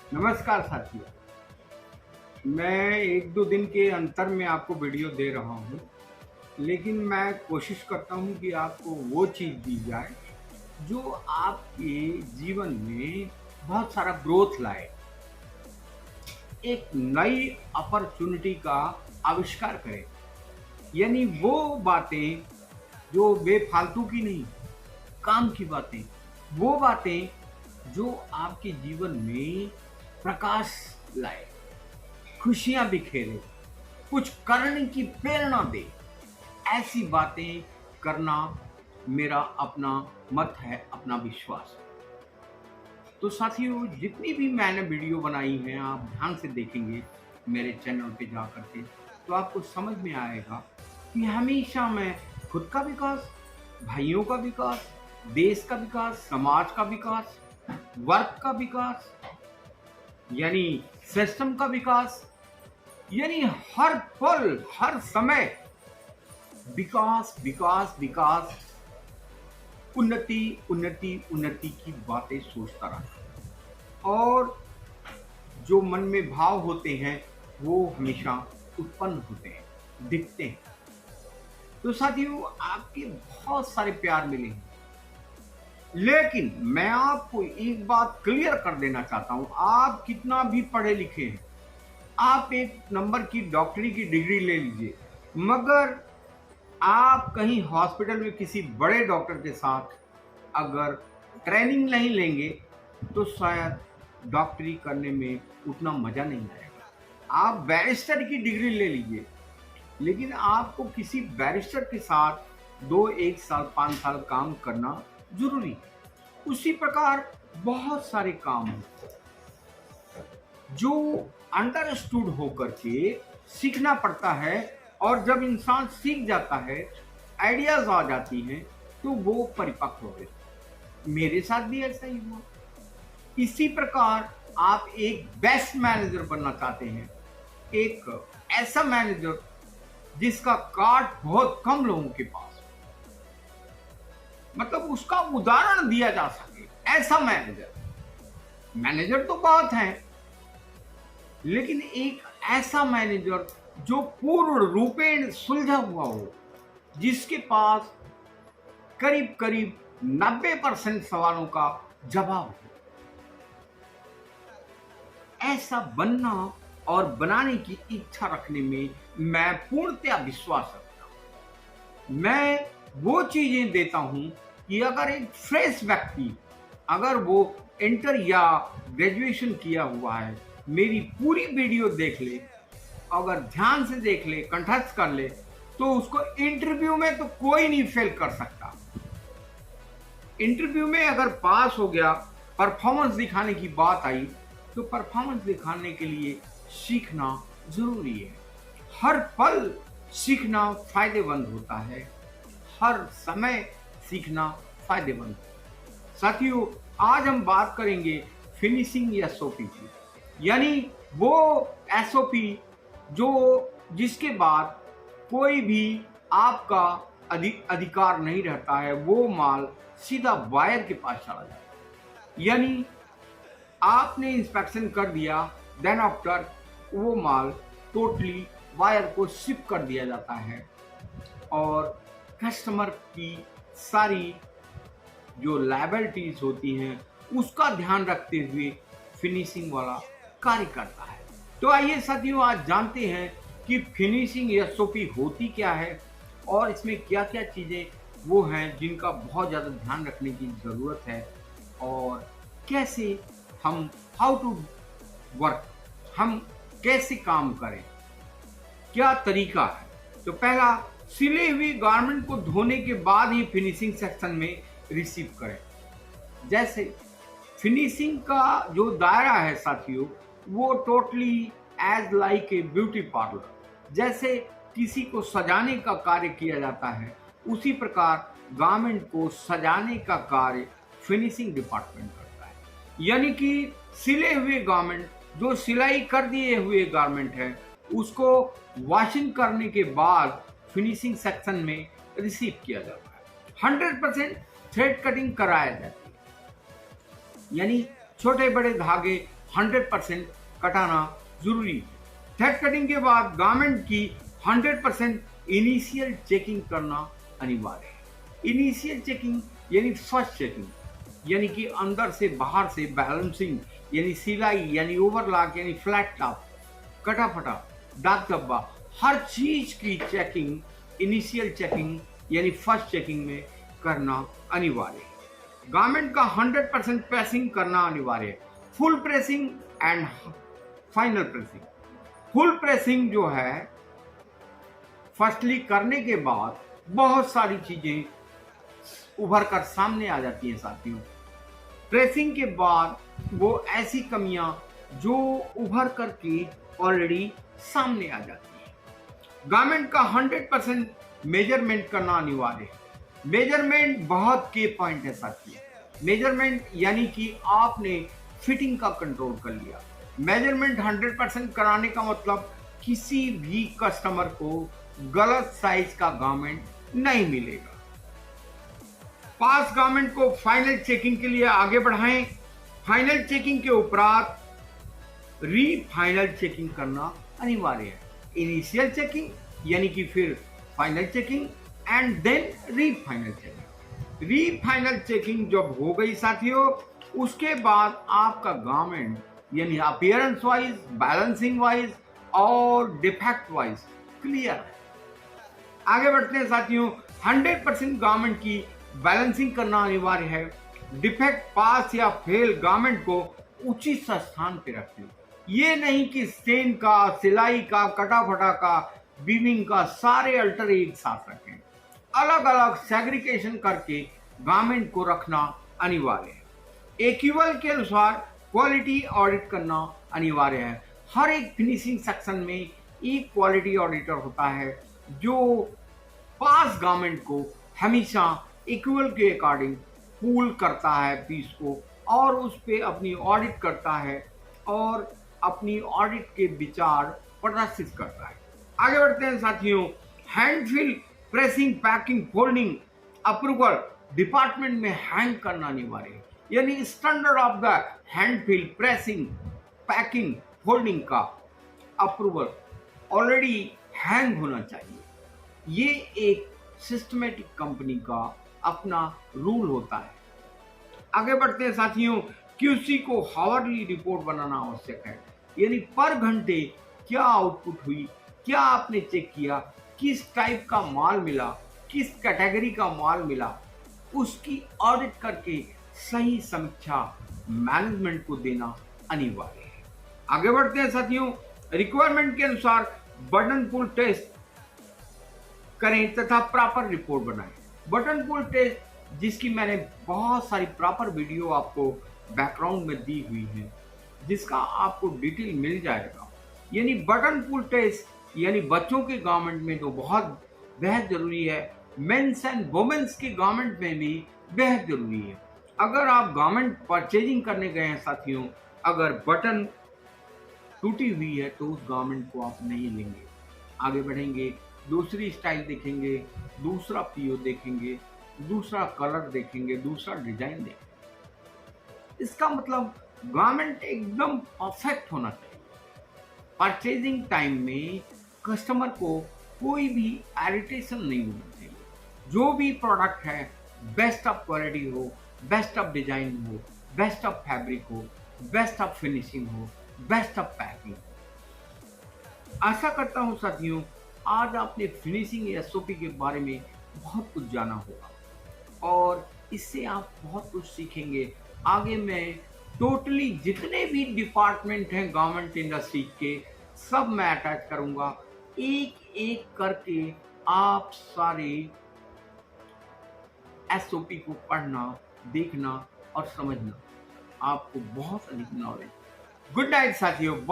नमस्कार साथियों। मैं 1-2 दिन के अंतर में आपको वीडियो दे रहा हूँ, लेकिन मैं कोशिश करता हूँ कि आपको वो चीज़ दी जाए, जो आपके जीवन में बहुत सारा ग्रोथ लाए, एक नई अपॉर्च्युनिटी का आविष्कार करे। यानी वो बातें जो बेफ़ालतू की नहीं, काम की बातें, वो बातें जो आपके जीवन में प्रकाश लाए, खुशियाँ बिखेरे, कुछ करने की प्रेरणा दे, ऐसी बातें करना मेरा अपना मत है, अपना विश्वास है। तो साथियों, जितनी भी मैंने वीडियो बनाई हैं, आप ध्यान से देखेंगे मेरे चैनल पे जा कर के, तो आपको समझ में आएगा कि हमेशा मैं खुद का विकास, भाइयों का विकास, देश का विकास, समाज का विकास, वर्क का विकास, यानी सिस्टम का विकास, यानी हर पल, हर समय विकास, विकास, विकास, उन्नति, उन्नति, उन्नति की बातें सोचता रहा। और जो मन में भाव होते हैं, वो हमेशा उत्पन्न होते हैं, दिखते हैं। तो साथियों, आपके बहुत सारे प्यार मिले हैं, लेकिन मैं आपको एक बात क्लियर कर देना चाहता हूं। आप कितना भी पढ़े लिखे हैं, आप एक नंबर की डॉक्टरी की डिग्री ले लीजिए, मगर आप कहीं हॉस्पिटल में किसी बड़े डॉक्टर के साथ अगर ट्रेनिंग नहीं लेंगे, तो शायद डॉक्टरी करने में उतना मज़ा नहीं आएगा। आप बैरिस्टर की डिग्री ले लीजिए, लेकिन आपको किसी बैरिस्टर के साथ 1 साल 5 साल काम करना ज़रूरी है। उसी प्रकार बहुत सारे काम हैं, जो अंडरस्टूड होकर के सीखना पड़ता है, और जब इंसान सीख जाता है, आइडियाज आ जाती हैं, तो वो परिपक्व हो जाता है। मेरे साथ भी ऐसा ही हुआ। इसी प्रकार आप एक बेस्ट मैनेजर बनना चाहते हैं, एक ऐसा मैनेजर जिसका कार्ड बहुत कम लोगों के पास हो, मतलब उसका उदाहरण दिया जा सके, ऐसा मैनेजर। मैनेजर तो बहुत हैं, लेकिन एक ऐसा मैनेजर जो पूर्ण रूपेण सुलझा हुआ हो, जिसके पास करीब करीब 90% सवालों का जवाब हो, ऐसा बनना और बनाने की इच्छा रखने में मैं पूर्णतया विश्वास रखता हूं। मैं वो चीजें देता हूं कि अगर एक फ्रेश व्यक्ति, अगर वो इंटर या ग्रेजुएशन किया हुआ है, मेरी पूरी वीडियो देख ले, अगर ध्यान से देख ले, कंठस्थ कर ले, तो उसको इंटरव्यू में तो कोई नहीं फेल कर सकता। इंटरव्यू में अगर पास हो गया, परफॉर्मेंस दिखाने की बात आई, तो परफॉर्मेंस दिखाने के लिए सीखना जरूरी है। हर पल सीखना फायदेमंद होता है, हर समय सीखना फायदेमंद है। साथियों, आज हम बात करेंगे फिनिशिंग एसओपी की, यानी वो एसओपी जो जिसके बाद कोई भी आपका अधिकार नहीं रहता है, वो माल सीधा बायर के पास चला जाता है। यानी आपने इंस्पेक्शन कर दिया, देन आफ्टर वो माल टोटली बायर को शिप कर दिया जाता है, और कस्टमर की सारी जो लायबिलिटीज होती हैं, उसका ध्यान रखते हुए फिनिशिंग वाला कार्य करता है। तो आइए साथियों, आज जानते हैं कि फिनिशिंग एसओपी होती क्या है, और इसमें क्या क्या चीज़ें वो हैं जिनका बहुत ज़्यादा ध्यान रखने की ज़रूरत है, और कैसे हम हाउ टू वर्क, हम कैसे काम करें, क्या तरीका है। तो पहला, सिले हुई गारमेंट को धोने के बाद ही फिनिशिंग सेक्शन में रिसीव करें। जैसे फिनिशिंग का जो दायरा है साथियों, वो totally as like a beauty parlour, जैसे किसी को सजाने का कार्य किया जाता है, उसी प्रकार गारमेंट को सजाने का कार्य फिनिशिंग डिपार्टमेंट करता है। यानी कि सिले हुए गारमेंट, जो सिलाई कर दिए हुए गारमेंट है, उसको वॉशिंग करने के बाद फिनिशिंग सेक्शन में रिसीव किया जाता है। 100% थ्रेड कटिंग कराया जाती है, यानी छोटे बड़े धागे 100% कटाना जरूरी है। थ्रेड कटिंग के बाद गारमेंट की 100% इनिशियल चेकिंग करना अनिवार्य है। इनिशियल चेकिंग यानी फर्स्ट चेकिंग, यानी कि अंदर से बाहर से बैलेंसिंग, यानी सिलाई, यानी ओवरलॉक, यानी फ्लैट टॉप, कटा फटा, दाग धब्बा, हर चीज की चेकिंग इनिशियल चेकिंग यानी फर्स्ट चेकिंग में करना अनिवार्य है। गारमेंट का 100% प्रेसिंग करना अनिवार्य है। Full pressing and final pressing. Full pressing जो है फर्स्टली करने के बाद बहुत सारी चीजें उभर कर सामने आ जाती हैं साथियों। प्रेसिंग के बाद वो ऐसी कमियां जो उभर करके ऑलरेडी सामने आ जाती है। गारमेंट का 100% मेजरमेंट करना अनिवार्य है। मेजरमेंट बहुत के पॉइंट है साथियों। मेजरमेंट यानी कि आपने फिटिंग का कंट्रोल कर लिया। मेजरमेंट 100% कराने का मतलब किसी भी कस्टमर को गलत साइज का गारमेंट नहीं मिलेगा। पास गारमेंट को फाइनल चेकिंग के लिए आगे बढ़ाएं। फाइनल चेकिंग के उपरांत री फाइनल चेकिंग करना अनिवार्य है। इनिशियल चेकिंग यानी कि फिर फाइनल चेकिंग एंड देन री फाइनल चेकिंग। री फाइनल चेकिंग जब हो गई साथियों, उसके बाद आपका गारमेंट यानी अपीयरेंस वाइज, बैलेंसिंग वाइज और डिफेक्ट वाइज क्लियर है। आगे बढ़ते हैं साथियों। 100% गारमेंट की बैलेंसिंग करना अनिवार्य है। डिफेक्ट, पास या फेल गारमेंट को उचित स्थान पे रखें। ये नहीं कि स्टेन का, सिलाई का, कटा फटा का, बीविंग का सारे अल्टर एक साथ रखें। अलग अलग सेग्रीगेशन करके गारमेंट को रखना अनिवार्य है। एक्यूएल के अनुसार क्वालिटी ऑडिट करना अनिवार्य है। हर एक फिनिशिंग सेक्शन में एक क्वालिटी ऑडिटर होता है जो पास गारमेंट को हमेशा इक्वल के अकॉर्डिंग पूल करता है पीस को और उस पे अपनी ऑडिट करता है और अपनी ऑडिट के विचार प्रदर्शित करता है। आगे बढ़ते हैं साथियों। Hand feel, pressing, packing, folding approval department में हैंग करना अनिवार्य है। यानी standard of the hand feel, pressing, packing, folding का अप्रूवल ऑलरेडी हैंग होना चाहिए। ये एक सिस्टमेटिक कंपनी का अपना रूल होता है। आगे बढ़ते हैं साथियों। क्यूसी को हावरली रिपोर्ट बनाना आवश्यक है। यानी पर घंटे क्या आउटपुट हुई, क्या आपने चेक किया, किस टाइप का माल मिला, किस कैटेगरी का माल मिला, उसकी ऑडिट करके सही समीक्षा मैनेजमेंट को देना अनिवार्य है। आगे बढ़ते हैं साथियों। रिक्वायरमेंट के अनुसार बटन पुल टेस्ट करें तथा प्रॉपर रिपोर्ट बनाएं। बटन पुल टेस्ट जिसकी मैंने बहुत सारी प्रॉपर वीडियो आपको बैकग्राउंड में दी हुई है, जिसका आपको डिटेल मिल जाएगा। यानी बटन पुल टेस्ट यानी बच्चों के गारमेंट में तो बहुत बेहद जरूरी है। मेंस एंड वुमेन्स के गारमेंट में भी बेहद जरूरी है। अगर आप गारमेंट परचेजिंग करने गए हैं साथियों, अगर बटन टूटी हुई है तो उस गारमेंट को आप नहीं लेंगे। आगे बढ़ेंगे, दूसरी स्टाइल देखेंगे, दूसरा पीओ देखेंगे, दूसरा कलर देखेंगे, दूसरा डिजाइन देखेंगे। इसका मतलब गारमेंट एकदम परफेक्ट होना चाहिए। परचेजिंग टाइम में कस्टमर को कोई भी इरिटेशन नहीं होना चाहिए। जो भी प्रोडक्ट है बेस्ट ऑफ क्वालिटी हो, बेस्ट ऑफ डिजाइन हो, बेस्ट ऑफ फैब्रिक हो, बेस्ट ऑफ फिनिशिंग हो, बेस्ट ऑफ पैकिंग। आशा करता हूं साथियों आज आपने फिनिशिंग एसओपी के बारे में बहुत कुछ जाना होगा और इससे आप बहुत कुछ सीखेंगे। आगे मैं टोटली जितने भी डिपार्टमेंट हैं गारमेंट इंडस्ट्री के सब मैं अटैच करूंगा। एक एक करके आप सारे एसओपी को पढ़ना, देखना और समझना। आपको बहुत अधिक नॉलेज। गुड नाइट साथियों।